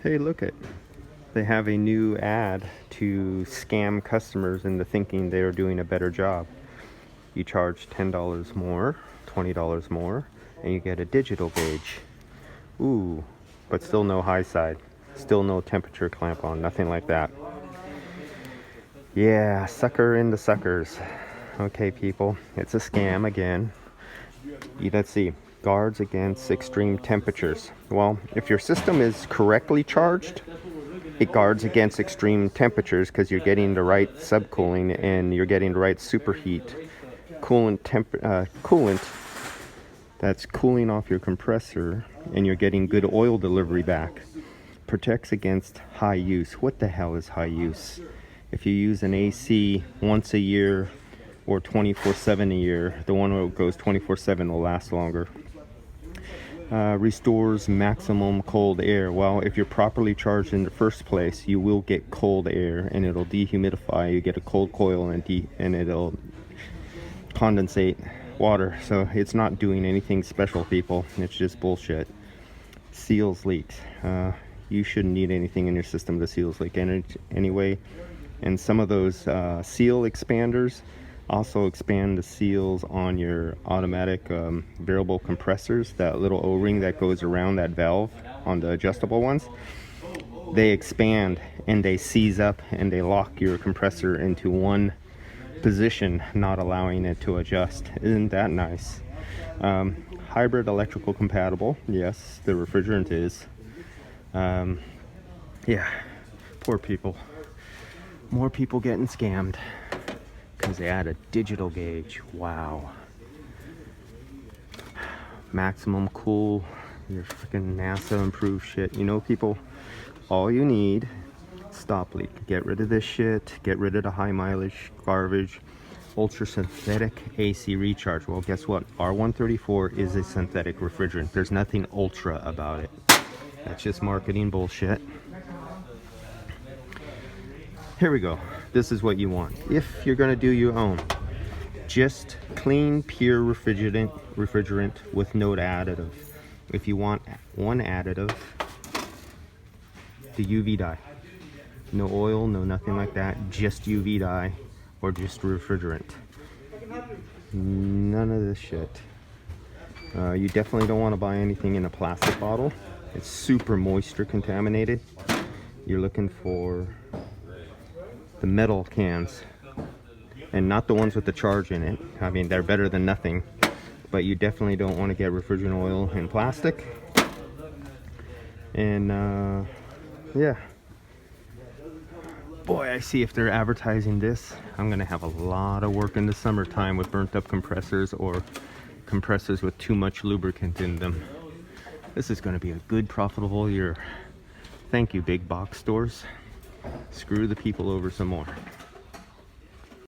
Hey, look it. They have a new ad to scam customers into thinking they're doing a better job. You charge $10 more, $20 more, and you get a digital gauge. Ooh, but still no high side. Still no temperature clamp on, nothing like that. Yeah, sucker into suckers. Okay, people, it's a scam again. Let's see. Guards against extreme temperatures. Well, if your system is correctly charged, it guards against extreme temperatures because you're getting the right subcooling and you're getting the right superheat coolant that's cooling off your compressor, and you're getting good oil delivery back. Protects against high use. What the hell is high use? If you use an AC once a year or 24/7 a year, the one that goes 24/7 will last longer. Restores maximum cold air. Well, if you're properly charged in the first place, you will get cold air and it'll dehumidify. You get a cold coil and it'll condensate water. So it's not doing anything special, people. It's just bullshit. Seals leaks. You shouldn't need anything in your system that seals leak anyway. And some of those seal expanders also expand the seals on your automatic variable compressors. That little O-ring that goes around that valve on the adjustable ones, they expand and they seize up and they lock your compressor into one position, not allowing it to adjust. Isn't that nice? Hybrid electrical compatible. Yes, the refrigerant is. Yeah, poor people. More people getting scammed because they add a digital gauge. Wow. Maximum cool. Your freaking NASA improved shit. You know, people, all you need, stop leak. Get rid of this shit. Get rid of the high mileage garbage. Ultra synthetic AC recharge. Well, guess what? R134 is a synthetic refrigerant. There's nothing ultra about it. That's just marketing bullshit. Here we go. This is what you want. If you're gonna do your own, just clean, pure refrigerant with no additive. If you want one additive, the UV dye. No oil, no nothing like that. Just UV dye or just refrigerant. None of this shit. You definitely don't want to buy anything in a plastic bottle. It's super moisture contaminated. You're looking for the metal cans and not the ones with the charge in it. I mean, they're better than nothing, but you definitely don't want to get refrigerant oil in plastic. And yeah, boy, I see if they're advertising this, I'm gonna have a lot of work in the summertime with burnt up compressors or compressors with too much lubricant in them. This is gonna be a good profitable year. Thank you, big box stores. Screw the people over some more.